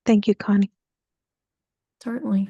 Thank you, Connie. Certainly.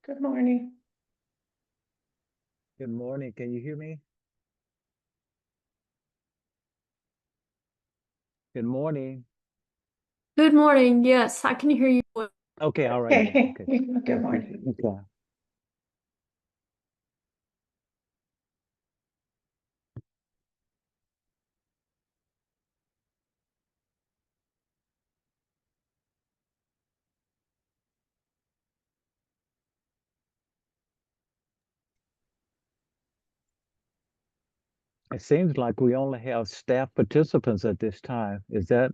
Good morning. Good morning. Can you hear me? Good morning. Good morning. Yes, I can hear you. Okay, all right. Okay. Okay. Good morning. Okay. It seems like we only have staff participants at this time. Is that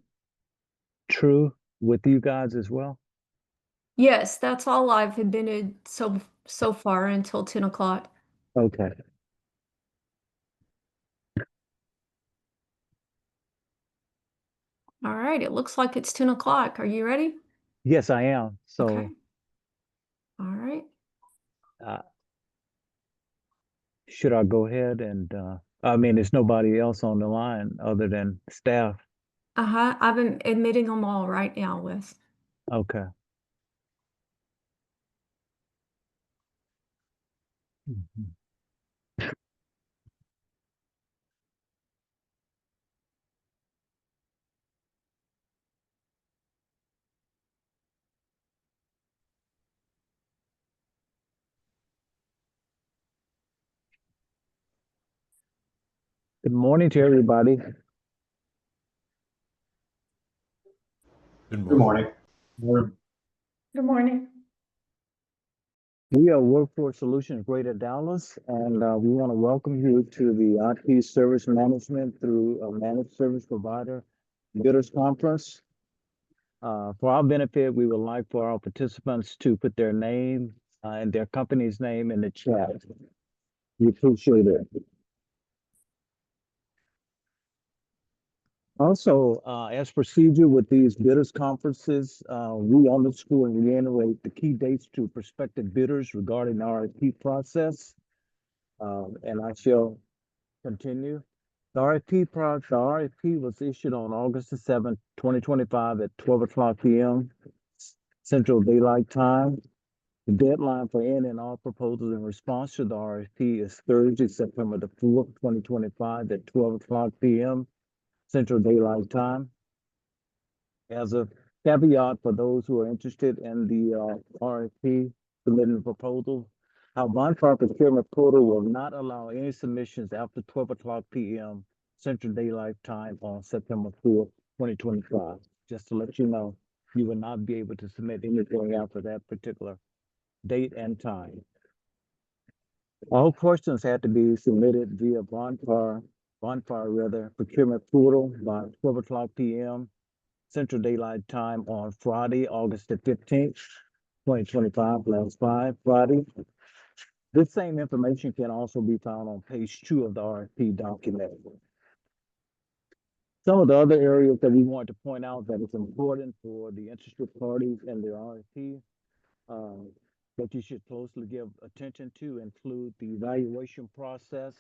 true with you guys as well? Yes, that's all I've admitted so far until 10 o'clock. Okay. All right, it looks like it's 10 o'clock. Are you ready? Yes, I am. Okay. So All right. uh, should I go ahead and I mean, there's nobody else on the line other than staff. I've been admitting them all right now, Wes. Okay. Mhm. Good morning to everybody. Good Good morning. morning. Good morning. We are Workforce Solutions Greater Dallas, and we want to welcome you to the IT Service Management through a Managed Service Provider Bidders Conference. For our benefit, we would like for our participants to put their name and their company's name in the chat. We appreciate it. Also, as procedure with these bidders conferences, we underscore and reiterate the key dates to prospective bidders regarding the RFP process. And I shall continue. The RFP was issued on August the 7th, 2025 at 12 o'clock p.m. Central Daylight Time. The deadline for any and all proposals in response to the RFP is Thursday, September the 4th, 2025 at 12 o'clock p.m. Central Daylight Time. As a caveat for those who are interested in the RFP, submitting a proposal, our bonfire procurement portal will not allow any submissions after 12 o'clock p.m. Central Daylight Time on September 4th, 2025. Just to let you know, you will not be able to submit anything after that particular date and time. All questions had to be submitted via bonfire procurement portal by 12 o'clock p.m. Central Daylight Time on Friday, August the 15th, 2025, last Friday. This same information can also be found on page 2 of the RFP document. Some of the other areas that we want to point out that is important for the interested parties in the RFP that you should closely give attention to include the evaluation process.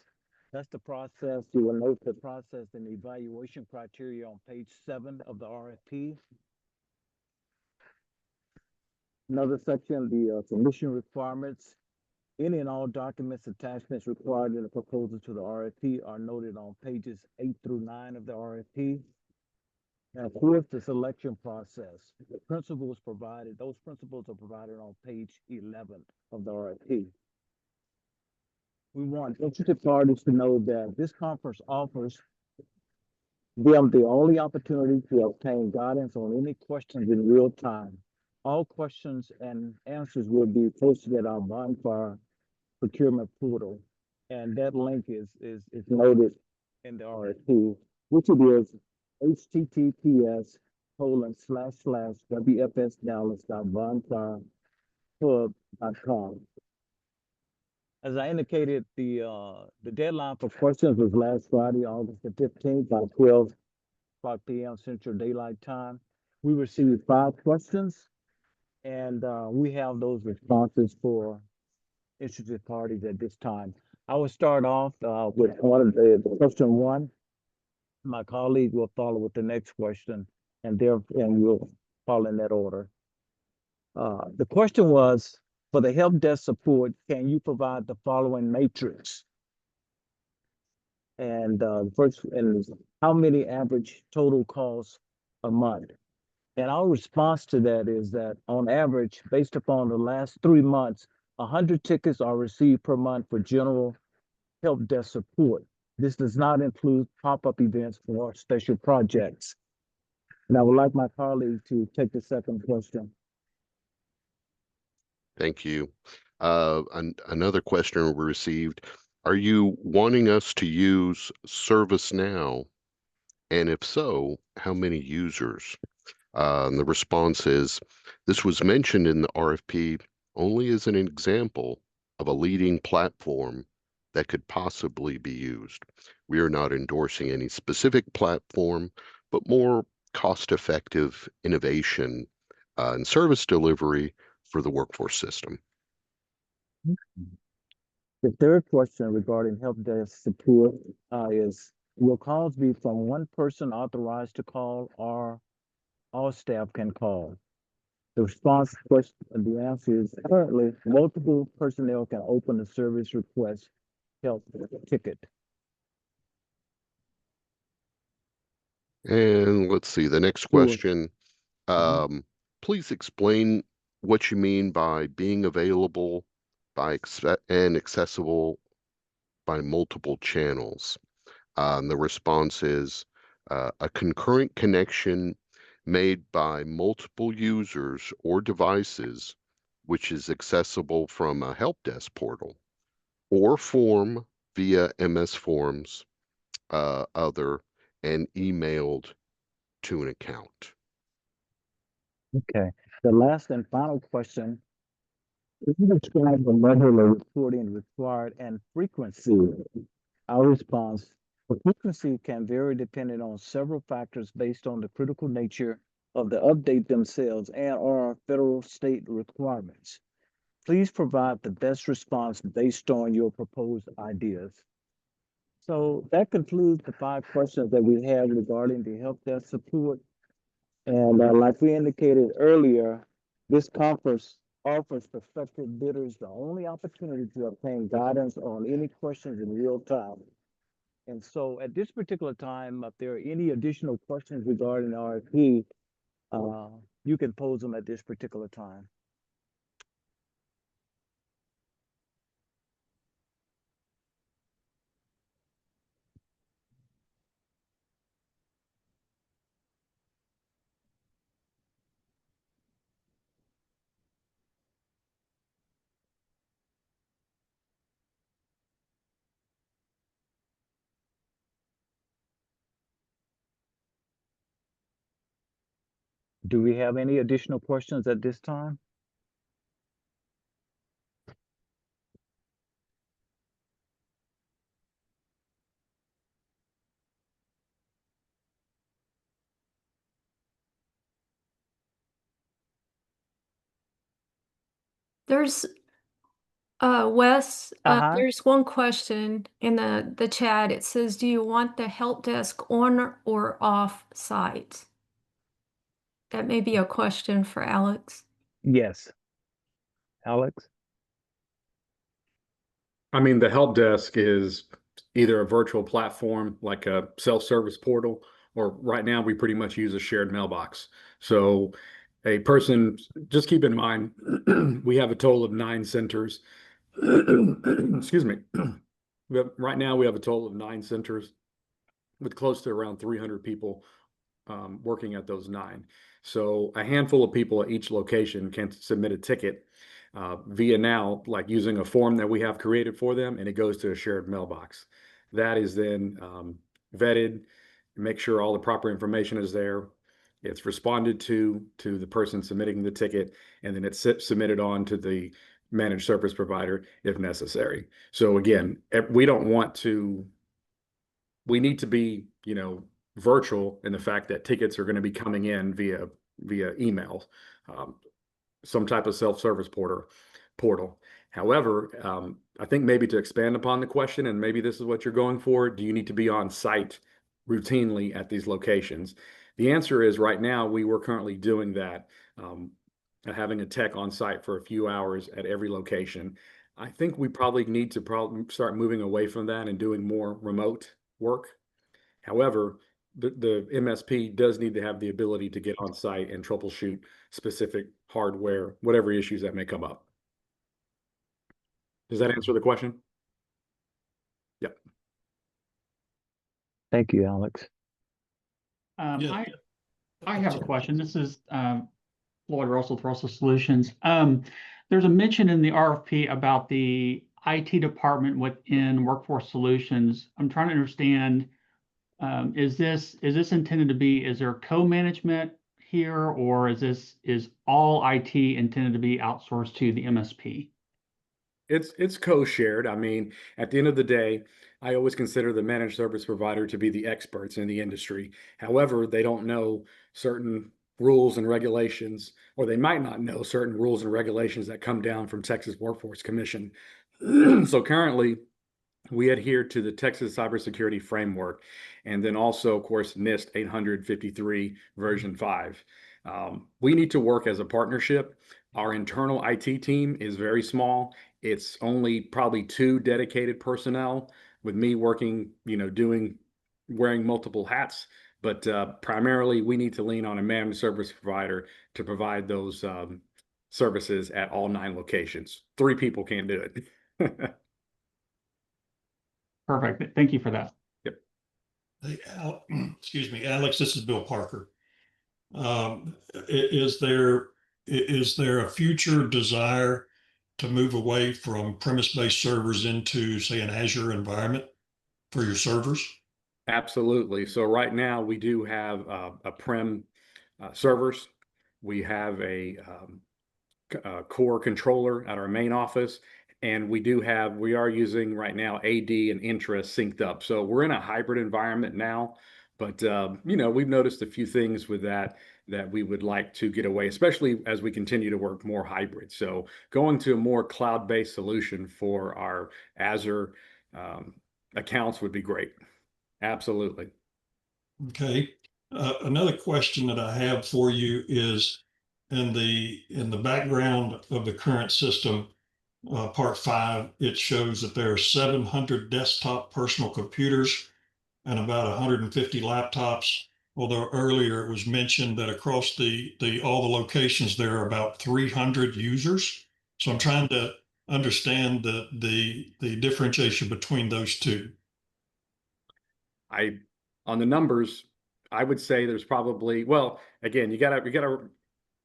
That's the process. You will note the process and the evaluation criteria on page 7 of the RFP. Another section, the submission requirements. Any and all documents, attachments required in the proposal to the RFP are noted on pages 8 through 9 of the RFP. And of course, the selection process. The principles provided, those principles are provided on page 11 of the RFP. We want interested parties to know that this conference offers them the only opportunity to obtain guidance on any questions in real time. All questions and answers will be posted at our bonfire procurement portal. And that link is noted in the RFP, which it is https://wfsdallas.bonfirehub.com. As I indicated, the deadline for questions was last Friday, August the 15th, by 12 o'clock p.m. Central Daylight Time. We received 5 questions, and we have those responses for interested parties at this time. I will start off with one of the question 1. My colleague will follow with the next question, and we'll follow in that order. The question was, for the help desk support, can you provide the following matrix? And first, and how many average total calls a month? And our response to that is that on average, based upon the last 3 months, 100 tickets are received per month for general help desk support. This does not include pop-up events or special projects. And I would like my colleague to take the second question. Thank you. Another question we received, are you wanting us to use ServiceNow? And if so, how many users? And the response is, this was mentioned in the RFP only as an example of a leading platform that could possibly be used. We are not endorsing any specific platform, but more cost-effective innovation and service delivery for the workforce system. The third question regarding help desk support is, will calls be from one person authorized to call, or all staff can call? The response question, the answer is, currently multiple personnel can open a service request help ticket. And let's see, the next Sure. question. Please explain what you mean by being available and accessible by multiple channels. The response is a concurrent connection made by multiple users or devices, which is accessible from a help desk portal or form via MS Forms, other, and emailed to an account. Okay. The last and final question, if you describe the level of reporting required and frequency, our response, the frequency can vary depending on several factors based on the critical nature of the update themselves and/or federal state requirements. Please provide the best response based on your proposed ideas. So that concludes the 5 questions that we have regarding the help desk support. And like we indicated earlier, this conference offers prospective bidders the only opportunity to obtain guidance on any questions in real time. And so at this particular time, if there are any additional questions regarding the RFP, you can pose them at this particular time. Do we have any additional questions at this time? There's Wes, Uh-huh. there's one question in the chat. It says, do you want the help desk on or off site? That may be a question for Alex. Yes. Alex? I mean, the help desk is either a virtual platform like a self-service portal, or right now we pretty much use a shared mailbox. So a person, just keep in mind, we have a total of 9 centers. Excuse me. Right now we have a total of 9 centers. with close to around 300 people working at those 9. So a handful of people at each location can submit a ticket via now, like using a form that we have created for them, and it goes to a shared mailbox. That is then vetted, make sure all the proper information is there. It's responded to the person submitting the ticket, and then it's submitted on to the managed service provider if necessary. So again, we don't want to, we need to be, virtual in the fact that tickets are going to be coming in via email, some type of self-service portal. However, I think maybe to expand upon the question, and maybe this is what you're going for, do you need to be on site routinely at these locations? The answer is right now, we were currently doing that, having a tech on site for a few hours at every location. I think we probably need to start moving away from that and doing more remote work. However, the MSP does need to have the ability to get on site and troubleshoot specific hardware, whatever issues that may come up. Does that answer the question? Yep. Thank you, Alex. Yeah. I have a question. This is Lloyd Russell with Russell Solutions. There's a mention in the RFP about the IT department within Workforce Solutions. I'm trying to understand, is this intended to be, is there co-management here, or is all IT intended to be outsourced to the MSP? It's co-shared. I mean, at the end of the day, I always consider the managed service provider to be the experts in the industry. However, they don't know certain rules and regulations, or they might not know certain rules and regulations that come down from Texas Workforce Commission. So currently, we adhere to the Texas Cybersecurity Framework, and then also, of course, NIST 853 version 5. We need to work as a partnership. Our internal IT team is very small. It's only probably 2 dedicated personnel, with me working, wearing multiple hats. But primarily, we need to lean on a managed service provider to provide those services at all 9 locations. 3 people can't do it. Perfect. Thank you for that. Yep. Hey, excuse me, Alex, this is Bill Parker. Is there a future desire to move away from premise-based servers into, say, an Azure environment for your servers? Absolutely. So right now we do have a prem servers. We have a core controller at our main office, and we are using right now AD and Intra synced up. So we're in a hybrid environment now, but we've noticed a few things with that we would like to get away, especially as we continue to work more hybrid. So going to a more cloud-based solution for our Azure accounts would be great. Absolutely. Okay. Another question that I have for you is in the background of the current system, part 5, it shows that there are 700 desktop personal computers and about 150 laptops. Although earlier it was mentioned that across all the locations there are about 300 users. So I'm trying to understand the differentiation between those two. On the numbers, I would say there's probably, well, again, you gotta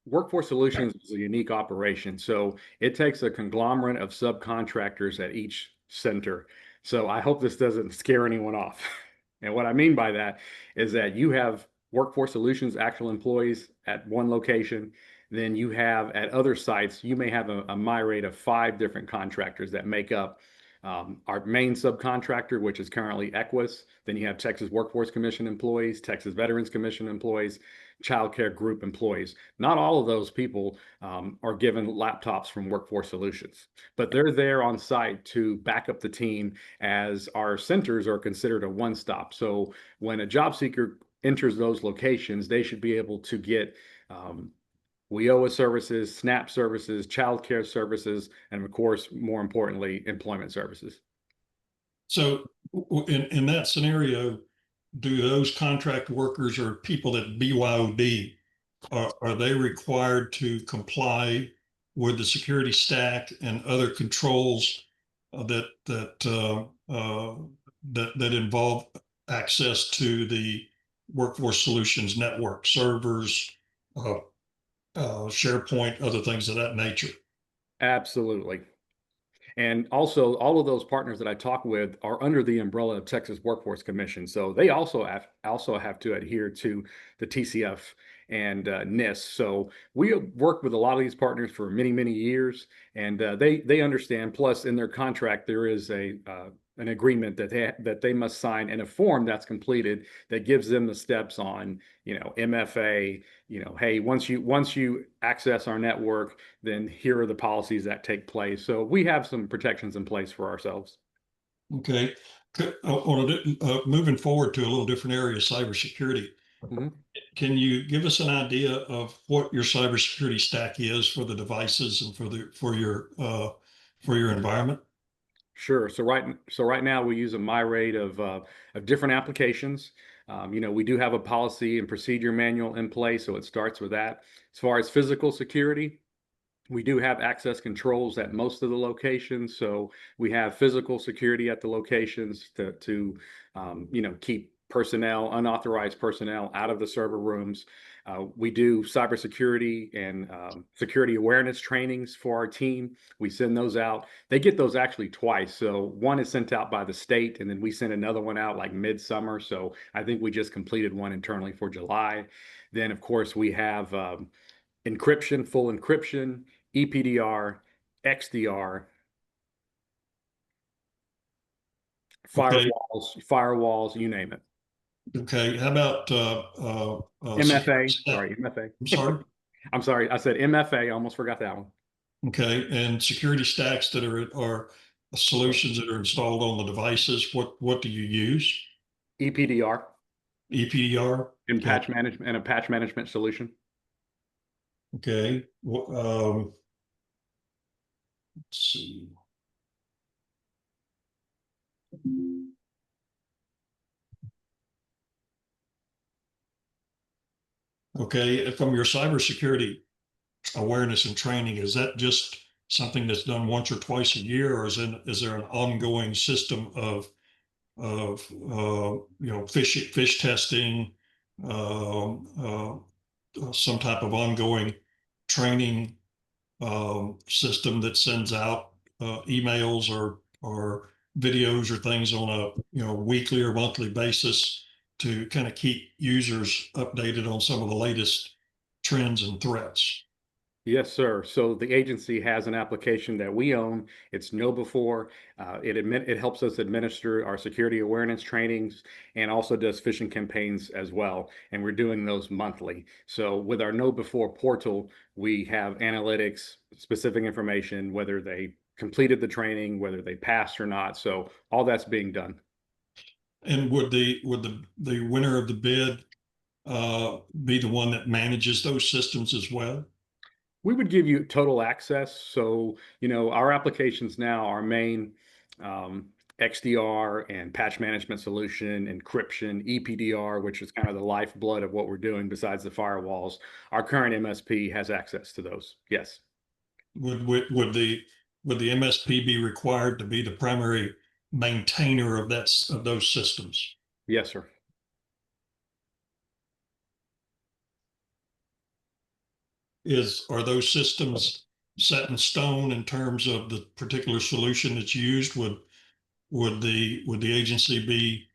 Workforce Solutions is a unique operation. So it takes a conglomerate of subcontractors at each center. So I hope this doesn't scare anyone off. And what I mean by that is that you have Workforce Solutions actual employees at one location. Then you have at other sites, you may have a myriad of 5 different contractors that make up our main subcontractor, which is currently Equus. Then you have Texas Workforce Commission employees, Texas Veterans Commission employees, child care group employees. Not all of those people are given laptops from Workforce Solutions, but they're there on site to back up the team, as our centers are considered a one-stop. So when a job seeker enters those locations, they should be able to get WIOA services, SNAP services, child care services, and of course, more importantly, employment services. So in that scenario, do those contract workers or people that BYOD, are they required to comply with the security stack and other controls that involve access to the Workforce Solutions network, servers, SharePoint, other things of that nature. Absolutely. And also, all of those partners that I talk with are under the umbrella of Texas Workforce Commission, so they also have to adhere to the TCF and NIST. So we have worked with a lot of these partners for many years, and they understand. Plus, in their contract, there is an agreement that they must sign and a form that's completed that gives them the steps on, MFA. Hey, once you access our network, then here are the policies that take place. So we have some protections in place for ourselves. Okay. Moving forward to a little different area, cybersecurity. Mhm. Can you give us an idea of what your cybersecurity stack is for the devices and for your environment? Sure. So right now we use a myriad of different applications. We do have a policy and procedure manual in place, so it starts with that. As far as physical security, we do have access controls at most of the locations, so we have physical security at the locations to keep unauthorized personnel out of the server rooms. We do cybersecurity and security awareness trainings for our team. We send those out. They get those actually twice. So one is sent out by the state, and then we send another one out like midsummer. So I think we just completed one internally for July. Then, of course, we have encryption, full encryption, EPDR, XDR, Okay. firewalls, you name it. Okay. How about MFA, security sorry, MFA. I'm sorry. I'm sorry, I said MFA, almost forgot that one. Okay. And security stacks that are solutions that are installed on the devices. What do you use? EPDR EPDR. and Okay. a patch management solution. Okay. Let's see. Okay, from your cybersecurity awareness and training, is that just something that's done once or twice a year, or is there an ongoing system of fish testing, some type of ongoing training system that sends out emails or videos or things on a weekly or monthly basis to kind of keep users updated on some of the latest trends and threats? Yes, sir. So the agency has an application that we own. It's Know Before. It helps us administer our security awareness trainings and also does phishing campaigns as well. And we're doing those monthly. So with our Know Before portal, we have analytics, specific information, whether they completed the training, whether they passed or not. So all that's being done. And would the winner of the bid be the one that manages those systems as well? We would give you total access. So, our applications now, our main XDR and patch management solution, encryption, EPDR, which is kind of the lifeblood of what we're doing besides the firewalls. Our current MSP has access to those. Yes. Would the MSP be required to be the primary maintainer of those systems? Yes, sir. Are those systems set in stone in terms of the particular solution that's used? Would the agency be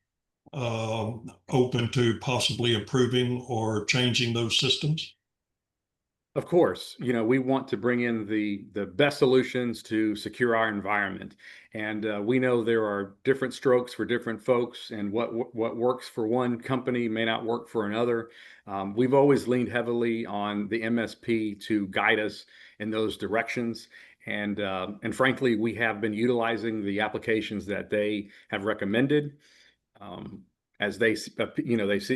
open to possibly improving or changing those systems? Of course, we want to bring in the best solutions to secure our environment, and we know there are different strokes for different folks, and what works for one company may not work for another. We've always leaned heavily on the MSP to guide us in those directions, and frankly, we have been utilizing the applications that they have recommended. Um, as they see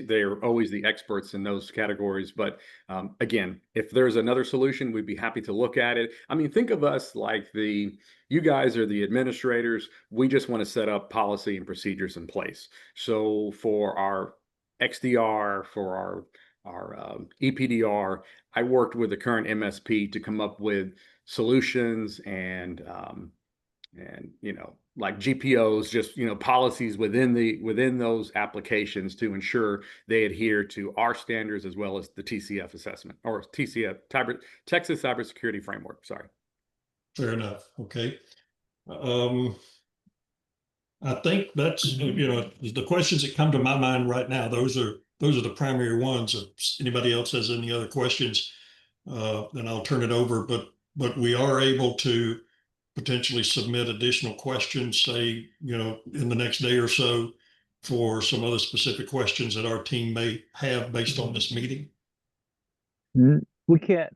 they're always the experts in those categories. But again, if there's another solution, we'd be happy to look at it. I mean, think of us like you guys are the administrators. We just want to set up policy and procedures in place. So for our XDR, for our EPDR, I worked with the current MSP to come up with solutions and like GPOs, just, policies within those applications to ensure they adhere to our standards as well as the TCF assessment, or TCF, Texas Cybersecurity Framework. Sorry. Fair enough. Okay. I think that's, the questions that come to my mind right now, those are the primary ones. If anybody else has any other questions, then I'll turn it over. But we are able to potentially submit additional questions, say, in the next day or so, for some other specific questions that our team may have based on this meeting. We can't,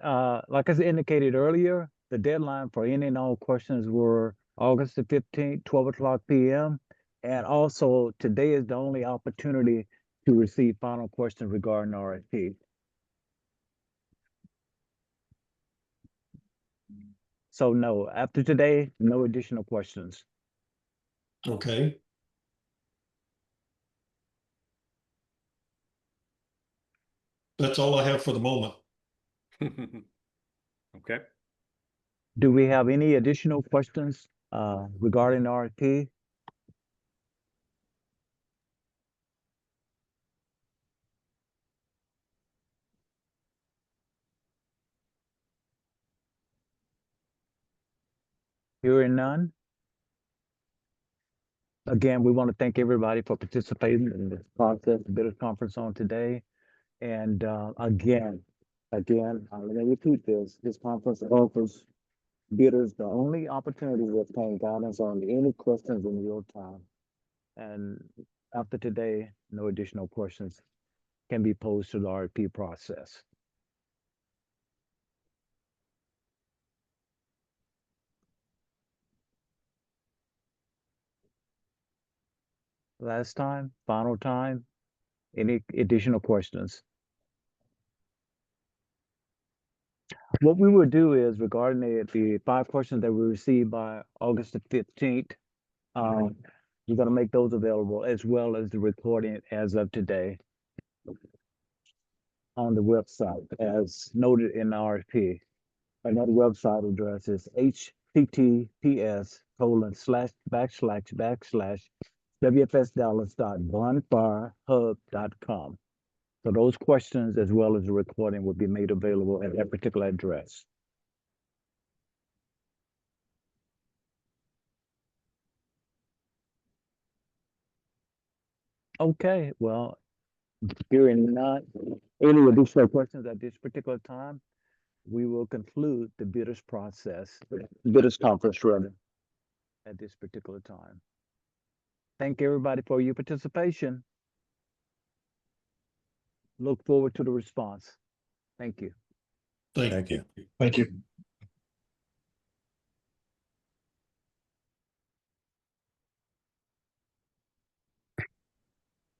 like I indicated earlier, the deadline for any and all questions were August the 15th, 12 p.m. And also today is the only opportunity to receive final questions regarding RFP. So no, after today, no additional questions. Okay. That's all I have for the moment. Okay. Do we have any additional questions regarding RFP? Hearing none. Again, we want to thank everybody for participating in this process, the bidders conference on today. And again, I'm going to repeat this conference offers bidders the only opportunity to obtain guidance on any questions in real time. And after today, no additional questions can be posed to the RFP process. Last time, final time, any additional questions? What we will do is regarding the 5 questions that we received by August the 15th, we're going to make those available as well as the recording as of today on the website as noted in the RFP. Another website address is https://wfsdallas.bonfirehub.com. So those questions as well as the recording will be made available at that particular address. Okay, well, hearing not any additional questions at this particular time, we will conclude the bidders conference rather, at this particular time. Thank everybody for your participation. Look forward to the response. Thank you. Thank you. Thank you.